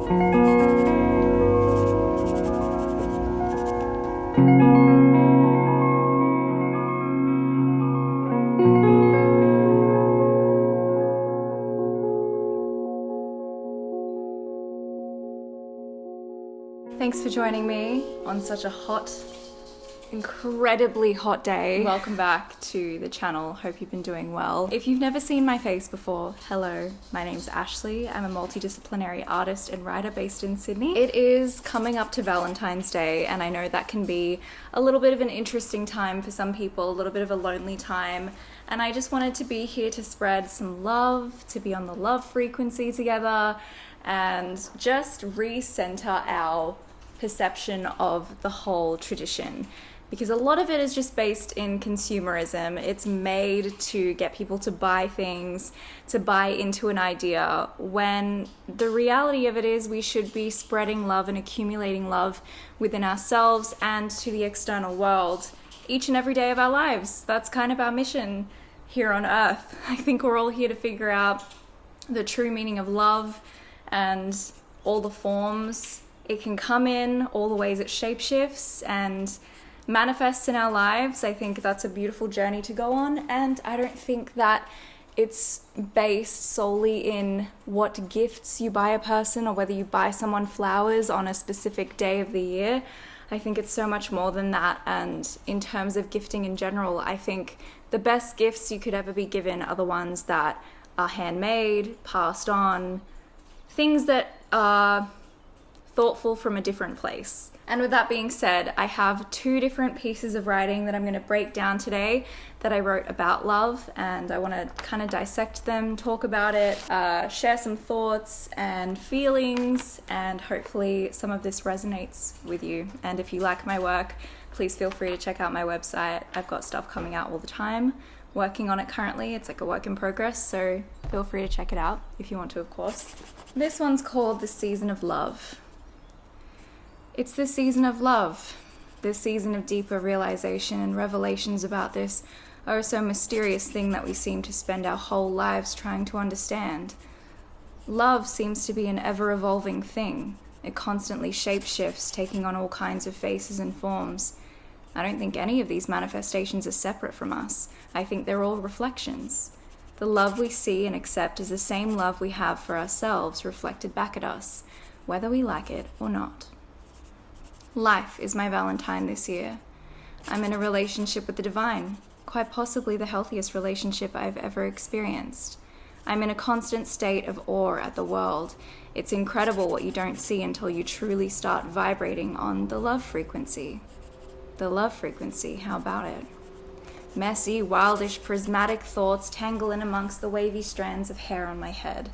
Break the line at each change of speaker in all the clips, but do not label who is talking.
Thanks for joining me on such a hot, incredibly hot day. Welcome back to the channel. Hope you've been doing well. If you've never seen my face before, hello, my name's Ashley. I'm a multidisciplinary artist and writer based in Sydney. It is coming up to Valentine's Day, and I know that can be a little bit of an interesting time for some people, a little bit of a lonely time. And I just wanted to be here to spread some love, to be on the love frequency together, and just recenter our perception of the whole tradition, because a lot of it is just based in consumerism. It's made to get people to buy things, to buy into an idea, when the reality of it is we should be spreading love and accumulating love within ourselves and to the external world each and every day of our lives. That's kind of our mission here on earth. I think we're all here to figure out the true meaning of love and all the forms it can come in, all the ways it shapeshifts and manifests in our lives. I think that's a beautiful journey to go on, and I don't think that it's based solely in what gifts you buy a person or whether you buy someone flowers on a specific day of the year. I think it's so much more than that, and in terms of gifting in general, I think the best gifts you could ever be given are the ones that are handmade, passed on, things that are thoughtful from a different place. And with that being said, I have two different pieces of writing that I'm going to break down today that I wrote about love, and I want to kind of dissect them, talk about it, share some thoughts and feelings, and hopefully some of this resonates with you. And if you like my work, please feel free to check out my website. I've got stuff coming out all the time, working on it currently. It's like a work in progress, so feel free to check it out if you want to, of course. This one's called The Season of Love. It's the season of love, this season of deeper realization and revelations about this oh so mysterious thing that we seem to spend our whole lives trying to understand. Love seems to be an ever-evolving thing. It constantly shapeshifts, taking on all kinds of faces and forms. I don't think any of these manifestations are separate from us. I think they're all reflections. The love we see and accept is the same love we have for ourselves reflected back at us, whether we like it or not. Life is my Valentine this year. I'm in a relationship with the divine, quite possibly the healthiest relationship I've ever experienced. I'm in a constant state of awe at the world. It's incredible what you don't see until you truly start vibrating on the love frequency. The love frequency, how about it? Messy, wildish, prismatic thoughts tangle in amongst the wavy strands of hair on my head.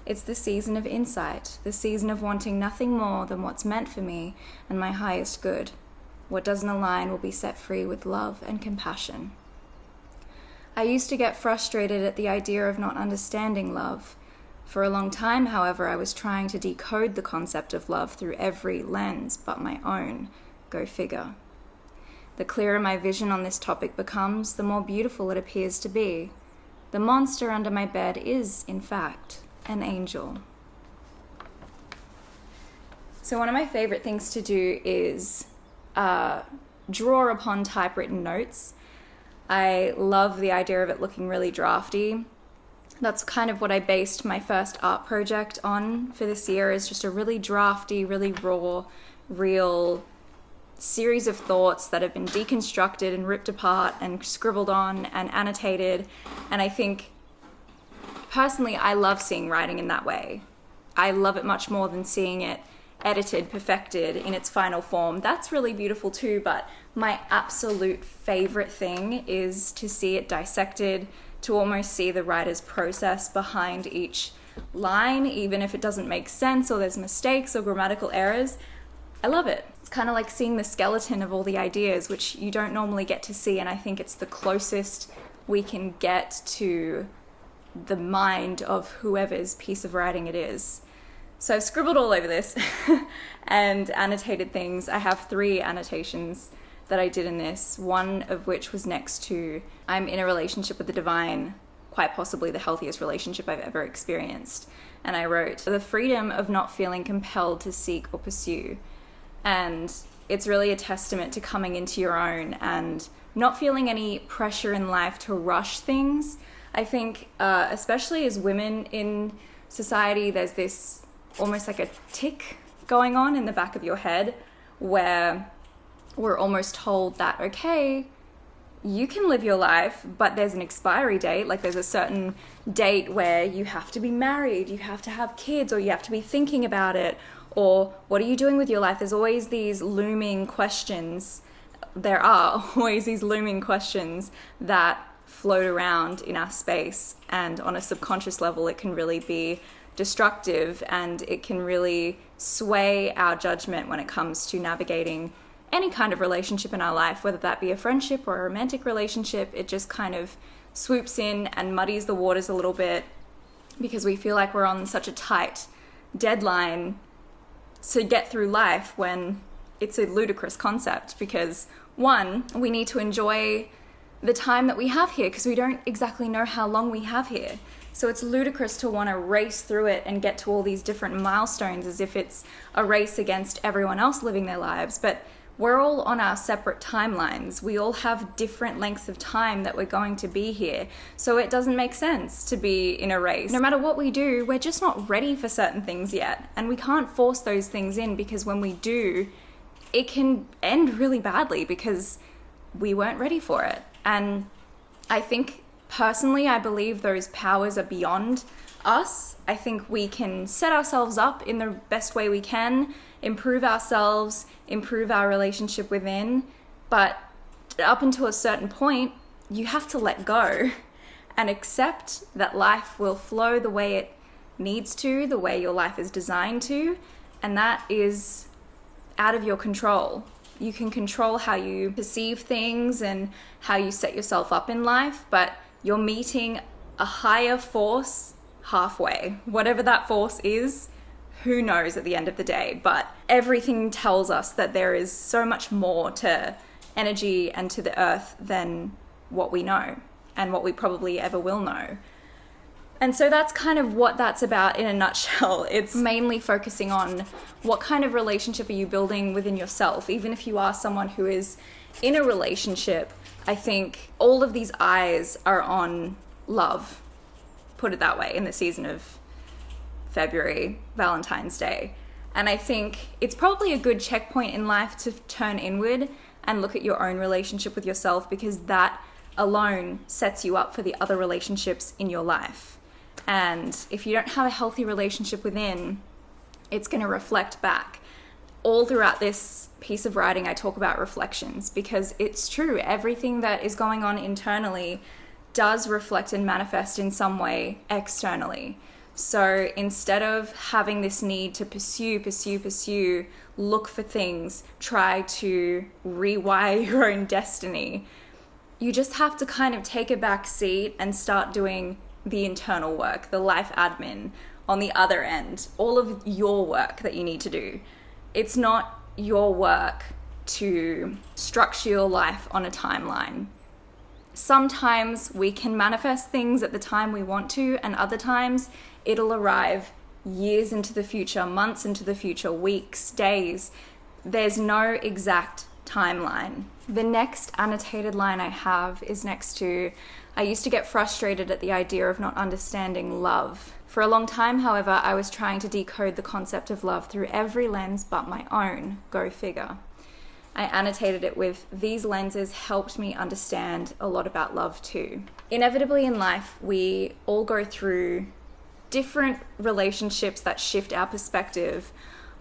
It's the season of insight, the season of wanting nothing more than what's meant for me and my highest good. What doesn't align will be set free with love and compassion. I used to get frustrated at the idea of not understanding love. For a long time, however, I was trying to decode the concept of love through every lens but my own. Go figure. The clearer my vision on this topic becomes, the more beautiful it appears to be. The monster under my bed is, in fact, an angel. So one of my favorite things to do is draw upon typewritten notes. I love the idea of it looking really drafty. That's kind of what I based my first art project on for this year, is just a really drafty, really raw, real series of thoughts that have been deconstructed and ripped apart and scribbled on and annotated. And I think personally, I love seeing writing in that way. I love it much more than seeing it edited, perfected in its final form. That's really beautiful too, but my absolute favorite thing is to see it dissected, to almost see the writer's process behind each line, even if it doesn't make sense or there's mistakes or grammatical errors. I love it. It's kind of like seeing the skeleton of all the ideas, which you don't normally get to see, and I think it's the closest we can get to the mind of whoever's piece of writing it is. So I've scribbled all over this and annotated things. I have 3 annotations that I did in this, one of which was next to "I'm in a relationship with the divine," quite possibly the healthiest relationship I've ever experienced. And I wrote, the freedom of not feeling compelled to seek or pursue. And it's really a testament to coming into your own and not feeling any pressure in life to rush things. I think, especially as women in society, there's this almost like a tick going on in the back of your head where we're almost told that, okay, you can live your life, but there's an expiry date. Like there's a certain date where you have to be married, you have to have kids, or you have to be thinking about it, or what are you doing with your life? There's always these looming questions. There are always these looming questions that float around in our space, and on a subconscious level it can really be destructive, and it can really sway our judgment when it comes to navigating any kind of relationship in our life, whether that be a friendship or a romantic relationship. It just kind of swoops in and muddies the waters a little bit because we feel like we're on such a tight deadline to get through life, when it's a ludicrous concept. Because one, we need to enjoy the time that we have here because we don't exactly know how long we have here. So it's ludicrous to want to race through it and get to all these different milestones as if it's a race against everyone else living their lives. But we're all on our separate timelines. We all have different lengths of time that we're going to be here. So it doesn't make sense to be in a race. No matter what we do, we're just not ready for certain things yet. And we can't force those things in, because when we do, it can end really badly because we weren't ready for it. And I think personally, I believe those powers are beyond us. I think we can set ourselves up in the best way we can, improve ourselves, improve our relationship within, but up until a certain point, you have to let go and accept that life will flow the way it needs to, the way your life is designed to, and that is out of your control. You can control how you perceive things and how you set yourself up in life, but you're meeting a higher force halfway. Whatever that force is, who knows at the end of the day, but everything tells us that there is so much more to energy and to the earth than what we know and what we probably ever will know. And so that's kind of what that's about in a nutshell. It's mainly focusing on what kind of relationship are you building within yourself. Even if you are someone who is in a relationship, I think all of these eyes are on love, put it that way, in the season of February, Valentine's Day. And I think it's probably a good checkpoint in life to turn inward and look at your own relationship with yourself, because that alone sets you up for the other relationships in your life. And if you don't have a healthy relationship within, it's going to reflect back. All throughout this piece of writing, I talk about reflections, because it's true. Everything that is going on internally does reflect and manifest in some way externally. So instead of having this need to pursue, look for things, try to rewire your own destiny, you just have to kind of take a back seat and start doing the internal work, the life admin on the other end, all of your work that you need to do. It's not your work to structure your life on a timeline. Sometimes we can manifest things at the time we want to, and other times it'll arrive years into the future, months into the future, weeks, days. There's no exact timeline. The next annotated line I have is next to, I used to get frustrated at the idea of not understanding love. For a long time, however, I was trying to decode the concept of love through every lens but my own. Go figure. I annotated it with, these lenses helped me understand a lot about love too. Inevitably in life, we all go through different relationships that shift our perspective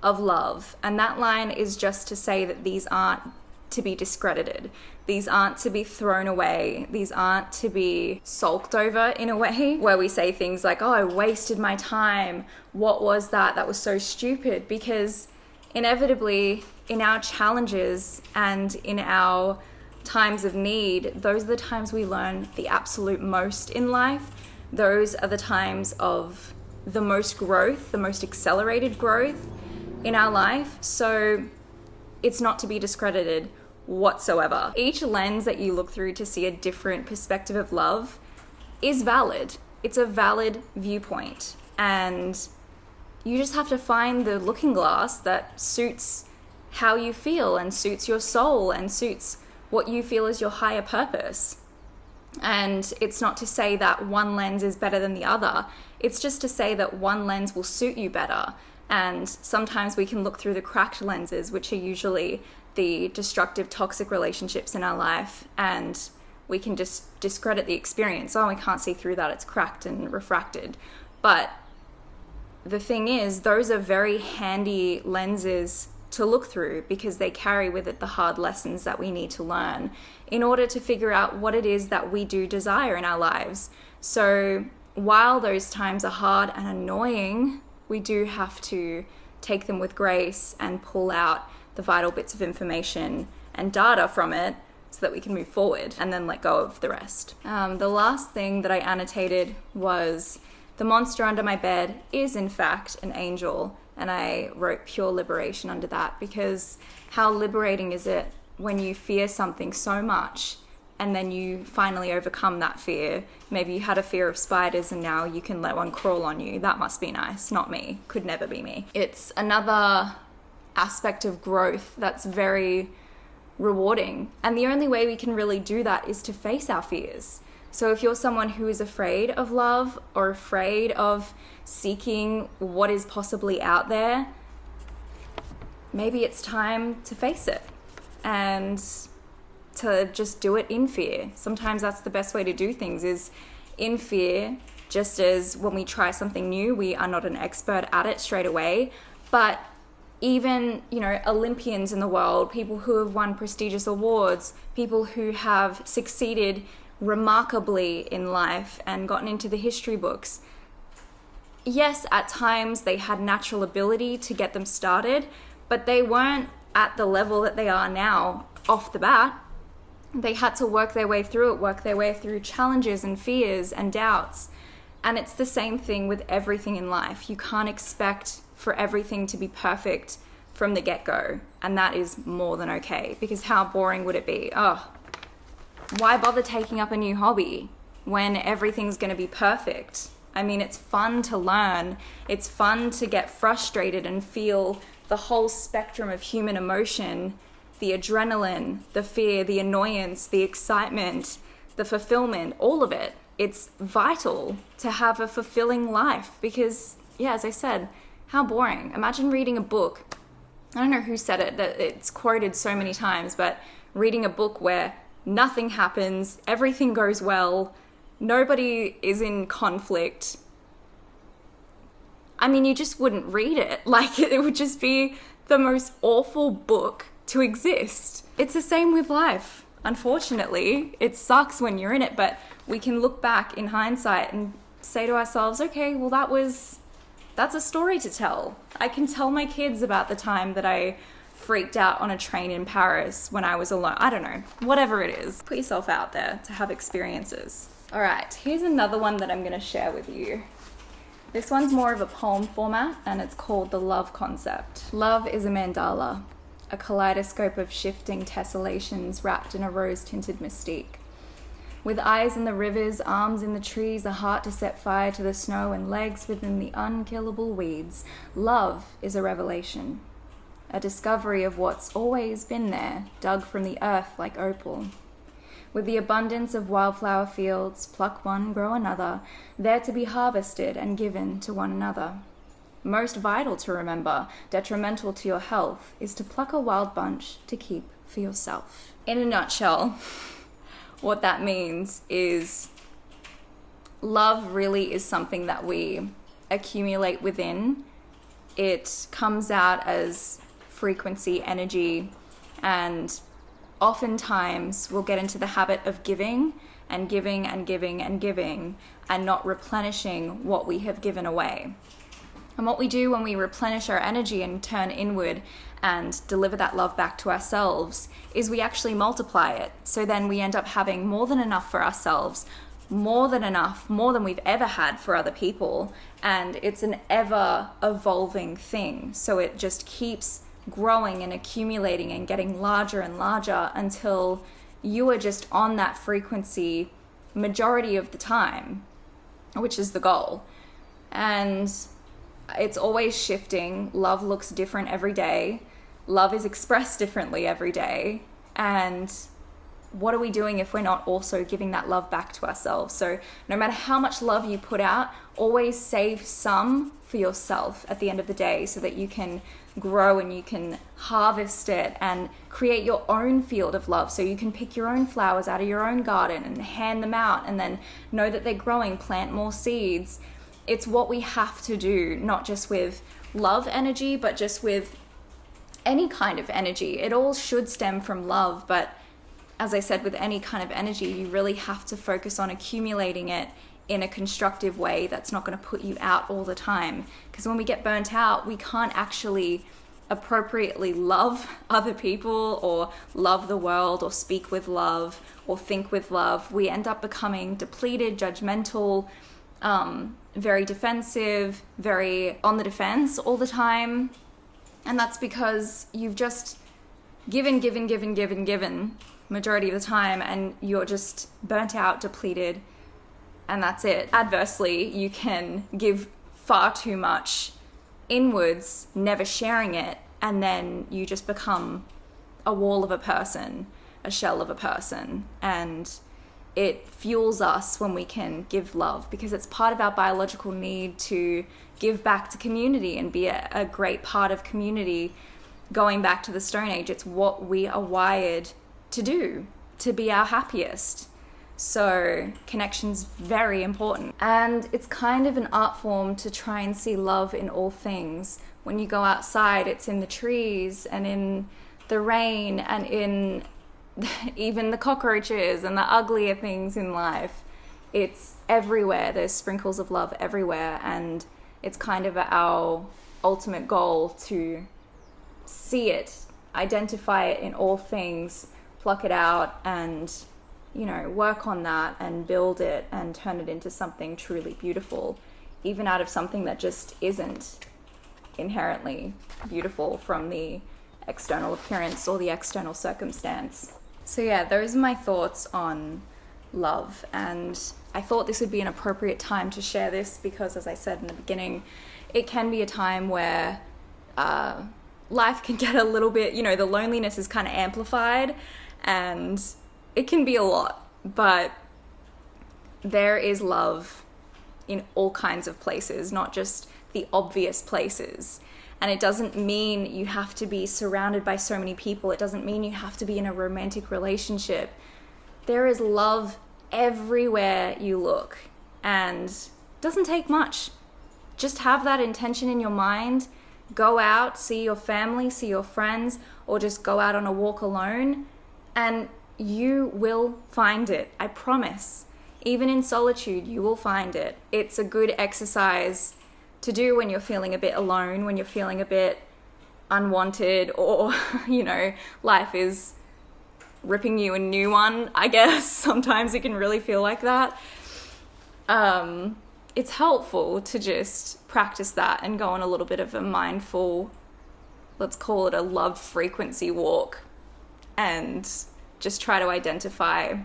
of love. And that line is just to say that these aren't to be discredited. These aren't to be thrown away. These aren't to be sulked over in a way where we say things like, oh, I wasted my time. What was that? That was so stupid. Because inevitably in our challenges and in our times of need, those are the times we learn the absolute most in life. Those are the times of the most growth, the most accelerated growth in our life. So it's not to be discredited whatsoever. Each lens that you look through to see a different perspective of love is valid. It's a valid viewpoint. And you just have to find the looking glass that suits how you feel and suits your soul and suits what you feel is your higher purpose. And it's not to say that one lens is better than the other. It's just to say that one lens will suit you better. And sometimes we can look through the cracked lenses, which are usually the destructive, toxic relationships in our life, and we can just discredit the experience. Oh, we can't see through that, it's cracked and refracted. But the thing is, those are very handy lenses to look through because they carry with it the hard lessons that we need to learn in order to figure out what it is that we do desire in our lives. So while those times are hard and annoying, we do have to take them with grace and pull out the vital bits of information and data from it so that we can move forward and then let go of the rest. The last thing that I annotated was the monster under my bed is in fact an angel, and I wrote pure liberation under that because how liberating is it when you fear something so much and then you finally overcome that fear. Maybe you had a fear of spiders and now you can let one crawl on you. That must be nice. Not me. Could never be me. It's another aspect of growth that's very rewarding. And the only way we can really do that is to face our fears. So if you're someone who is afraid of love or afraid of seeking what is possibly out there, maybe it's time to face it and to just do it in fear. Sometimes that's the best way to do things, is in fear. Just as when we try something new, we are not an expert at it straight away, but even, Olympians in the world, people who have won prestigious awards, people who have succeeded remarkably in life and gotten into the history books. Yes, at times they had natural ability to get them started, but they weren't at the level that they are now off the bat. They had to work their way through it, work their way through challenges and fears and doubts. And it's the same thing with everything in life. You can't expect for everything to be perfect from the get-go. And that is more than okay, because how boring would it be? Why bother taking up a new hobby when everything's going to be perfect? I mean, it's fun to learn. It's fun to get frustrated and feel the whole spectrum of human emotion, the adrenaline, the fear, the annoyance, the excitement, the fulfillment, all of it. It's vital to have a fulfilling life because, as I said, how boring. Imagine reading a book. I don't know who said it, that it's quoted so many times, but reading a book where nothing happens, everything goes well, nobody is in conflict. I mean, you just wouldn't read it. Like, it would just be the most awful book to exist. It's the same with life. Unfortunately, it sucks when you're in it, but we can look back in hindsight and say to ourselves, okay, well, that's a story to tell. I can tell my kids about the time that I freaked out on a train in Paris when I was alone. I don't know, whatever it is. Put yourself out there to have experiences. All right, here's another one that I'm going to share with you. This one's more of a poem format, and it's called The Love Concept. Love is a mandala, a kaleidoscope of shifting tessellations wrapped in a rose-tinted mystique. With eyes in the rivers, arms in the trees, a heart to set fire to the snow, and legs within the unkillable weeds, love is a revelation, a discovery of what's always been there, dug from the earth like opal. With the abundance of wildflower fields, pluck one, grow another, there to be harvested and given to one another. Most vital to remember, detrimental to your health, is to pluck a wild bunch to keep for yourself. In a nutshell, what that means is love really is something that we accumulate within. It comes out as frequency, energy, and oftentimes we'll get into the habit of giving and giving and giving and giving and not replenishing what we have given away. And what we do when we replenish our energy and turn inward and deliver that love back to ourselves is we actually multiply it. So then we end up having more than enough for ourselves, more than enough, more than we've ever had for other people. And it's an ever evolving thing. So it just keeps growing and accumulating and getting larger and larger until you are just on that frequency majority of the time, which is the goal. And it's always shifting. Love looks different every day. Love is expressed differently every day. And what are we doing if we're not also giving that love back to ourselves? So no matter how much love you put out, always save some for yourself at the end of the day so that you can grow and you can harvest it and create your own field of love. So you can pick your own flowers out of your own garden and hand them out, and then know that they're growing, plant more seeds. It's what we have to do, not just with love energy, but just with any kind of energy. It all should stem from love, but as I said, with any kind of energy, you really have to focus on accumulating it in a constructive way that's not going to put you out all the time. Because when we get burnt out, we can't actually appropriately love other people or love the world or speak with love or think with love. We end up becoming depleted, judgmental, very defensive, very on the defense all the time. And that's because you've just given majority of the time, and you're just burnt out, depleted, and that's it. Adversely, you can give far too much inwards, never sharing it, and then you just become a wall of a person, a shell of a person. And it fuels us when we can give love, because it's part of our biological need to give back to community and be a great part of community. Going back to the Stone Age, it's what we are wired to do, to be our happiest. So connection's very important. And it's kind of an art form to try and see love in all things. When you go outside, it's in the trees and in the rain and in even the cockroaches and the uglier things in life. It's everywhere. There's sprinkles of love everywhere. And it's kind of our ultimate goal to see it, identify it in all things, pluck it out, and work on that and build it and turn it into something truly beautiful, even out of something that just isn't inherently beautiful from the external appearance or the external circumstance. So yeah, those are my thoughts on love, and I thought this would be an appropriate time to share this because, as I said in the beginning, it can be a time where life can get a little bit, the loneliness is kind of amplified and it can be a lot, but there is love in all kinds of places, not just the obvious places. And it doesn't mean you have to be surrounded by so many people. It doesn't mean you have to be in a romantic relationship. There is love everywhere you look, and it doesn't take much. Just have that intention in your mind. Go out, see your family, see your friends, or just go out on a walk alone, and you will find it. I promise. Even in solitude, you will find it. It's a good exercise to do when you're feeling a bit alone, when you're feeling a bit unwanted, or, life is ripping you a new one, I guess. Sometimes it can really feel like that. It's helpful to just practice that and go on a little bit of a mindful, let's call it a love frequency walk, and just try to identify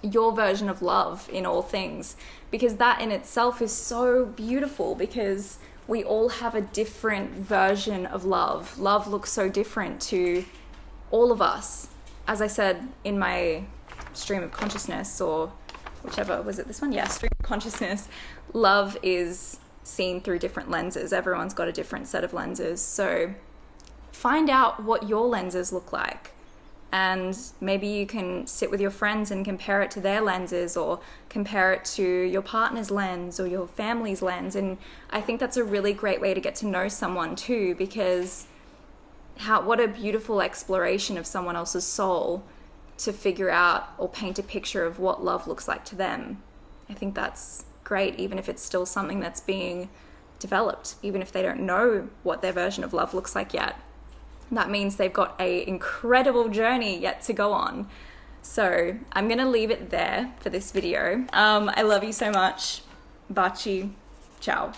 your version of love in all things, because that in itself is so beautiful, because we all have a different version of love. Love looks so different to all of us. As I said in my stream of consciousness, or whichever, was it this one? Yeah, stream of consciousness, love is seen through different lenses. Everyone's got a different set of lenses. So find out what your lenses look like. And maybe you can sit with your friends and compare it to their lenses, or compare it to your partner's lens or your family's lens. And I think that's a really great way to get to know someone too, because what a beautiful exploration of someone else's soul to figure out or paint a picture of what love looks like to them. I think that's great, even if it's still something that's being developed, even if they don't know what their version of love looks like yet. That means they've got an incredible journey yet to go on. So I'm going to leave it there for this video. I love you so much. Baci. Ciao.